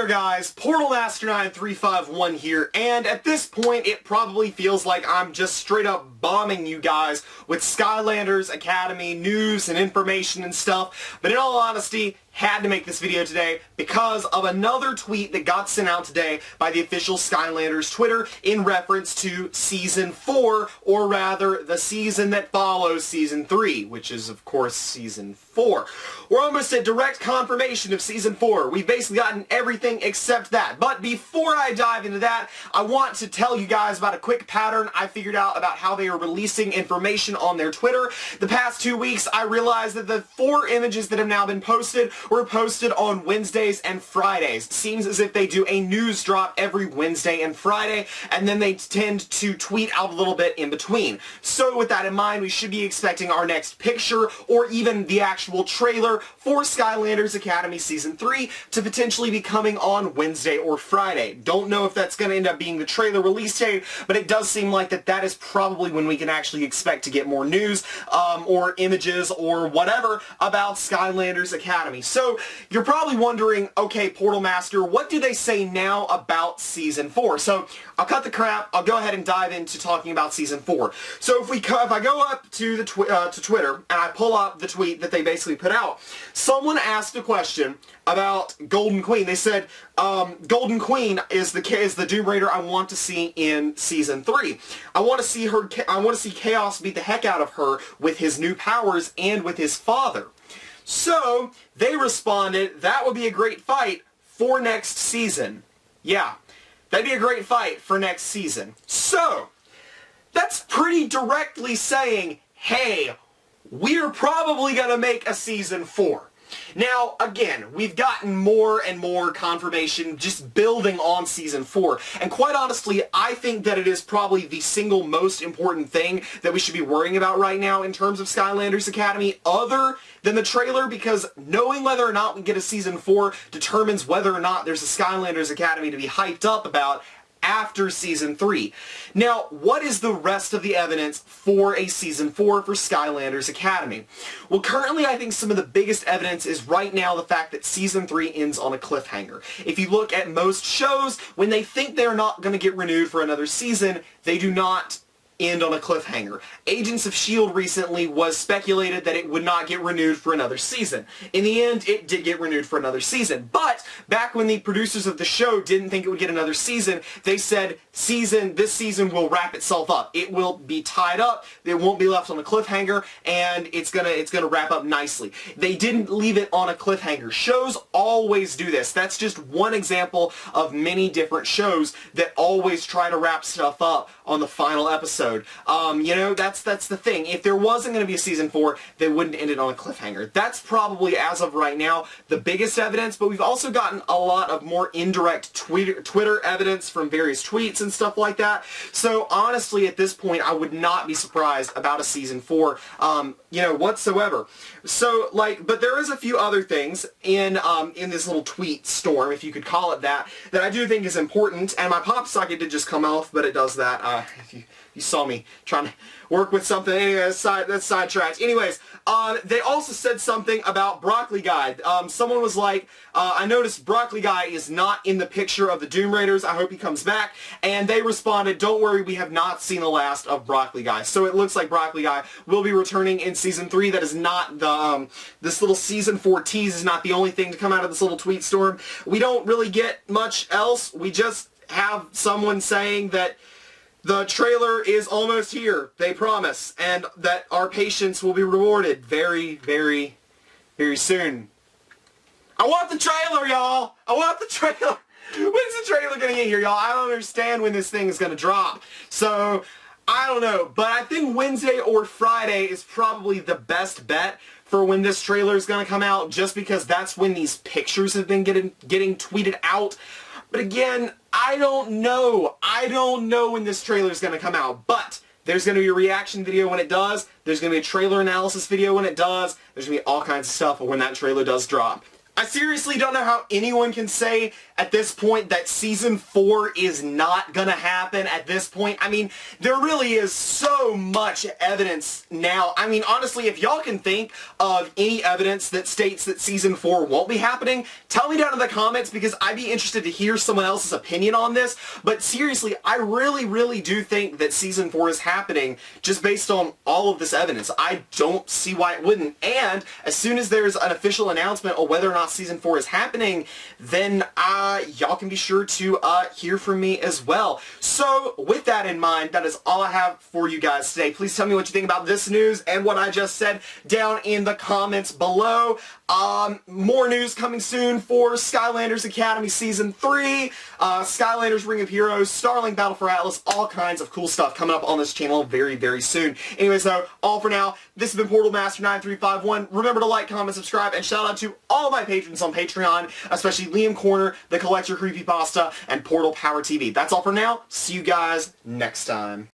guys, PortalMaster9351 here, and at this point it probably feels like I'm just straight up bombing you guys with Skylanders Academy news and information and stuff, but in all honesty, had to make this video today because of another tweet that got sent out today by the official Skylanders Twitter in reference to Season 4, or rather, the season that follows Season 3, which is, of course, Season 4. We're almost at direct confirmation of Season 4. We've basically gotten everything except that. But before I dive into that, I want to tell you guys about a quick pattern I figured out about how they are releasing information on their Twitter. The past 2 weeks, I realized that the 4 images that have now been posted were posted on Wednesdays and Fridays. Seems as if they do a news drop every Wednesday and Friday, and then they tend to tweet out a little bit in between. So with that in mind, we should be expecting our next picture, or even the actual trailer for Skylanders Academy Season 3 to potentially be coming on Wednesday or Friday. Don't know if that's going to end up being the trailer release date, but it does seem like that is probably when we can actually expect to get more news, or images, or whatever about Skylanders Academy. So you're probably wondering, okay, Portal Master, what do they say now about Season 4? So I'll cut the crap. I'll go ahead and dive into talking about Season 4. So if I go up to the to Twitter and I pull up the tweet that they basically put out, someone asked a question about Golden Queen. They said, Golden Queen is the Doom Raider I want to see in Season 3. I want to see Chaos beat the heck out of her with his new powers and with his father. So, they responded, that would be a great fight for next season. Yeah, that'd be a great fight for next season. So, that's pretty directly saying, hey, we're probably going to make a Season 4. Now, again, we've gotten more and more confirmation just building on Season 4, and quite honestly, I think that it is probably the single most important thing that we should be worrying about right now in terms of Skylanders Academy, other than the trailer, because knowing whether or not we get a Season 4 determines whether or not there's a Skylanders Academy to be hyped up about after Season 3. Now, what is the rest of the evidence for a Season 4 for Skylanders Academy? Well, currently I think some of the biggest evidence is right now the fact that Season 3 ends on a cliffhanger. If you look at most shows, when they think they're not going to get renewed for another season, they do not end on a cliffhanger. Agents of S.H.I.E.L.D. recently was speculated that it would not get renewed for another season. In the end, it did get renewed for another season. But back when the producers of the show didn't think it would get another season, they said this season will wrap itself up. It will be tied up, it won't be left on a cliffhanger, and it's gonna wrap up nicely. They didn't leave it on a cliffhanger. Shows always do this. That's just one example of many different shows that always try to wrap stuff up on the final episode. You know, that's the thing. If there wasn't going to be a Season 4, they wouldn't end it on a cliffhanger. That's probably, as of right now, the biggest evidence, but we've also gotten a lot of more indirect Twitter evidence from various tweets and stuff like that. So, honestly, at this point, I would not be surprised about a Season 4, you know, whatsoever. So, but there is a few other things in this little tweet storm, if you could call it that I do think is important, and my pop socket did just come off, but it does that, if you saw me trying to work with something. Anyway, that's sidetracked. Anyways, they also said something about Broccoli Guy. Someone was like, I noticed Broccoli Guy is not in the picture of the Doom Raiders. I hope he comes back. And they responded, don't worry, we have not seen the last of Broccoli Guy. So it looks like Broccoli Guy will be returning in Season 3. That is not the, this little Season 4 tease is not the only thing to come out of this little tweet storm. We don't really get much else. We just have someone saying that the trailer is almost here, they promise, and that our patience will be rewarded very, very, very soon. I want the trailer, y'all! I want the trailer! When's the trailer gonna get here, y'all? I don't understand when this thing is gonna drop. So, I don't know, but I think Wednesday or Friday is probably the best bet for when this trailer is gonna come out, just because that's when these pictures have been getting tweeted out. But again, I don't know. I don't know when this trailer is going to come out. But there's going to be a reaction video when it does. There's going to be a trailer analysis video when it does. There's going to be all kinds of stuff when that trailer does drop. I seriously don't know how anyone can say at this point that Season 4 is not gonna happen at this point. I mean, there really is so much evidence now. I mean, honestly, if y'all can think of any evidence that states that Season 4 won't be happening, tell me down in the comments because I'd be interested to hear someone else's opinion on this. But seriously, I really do think that Season 4 is happening just based on all of this evidence. I don't see why it wouldn't. And as soon as there's an official announcement on whether or not Season 4 is happening, then y'all can be sure to hear from me as well. So with that in mind, that is all I have for you guys today. Please tell me what you think about this news and what I just said down in the comments below. More news coming soon for Skylanders Academy Season 3, Skylanders Ring of Heroes, Starlink Battle for Atlas, all kinds of cool stuff coming up on this channel very soon. Anyways though, all for now, this has been Portal Master 9351. Remember to like, comment, subscribe, and shout out to all my patrons on Patreon, especially Liam Corner, The Collector Creepypasta, and Portal Power TV. That's all for now. See you guys next time.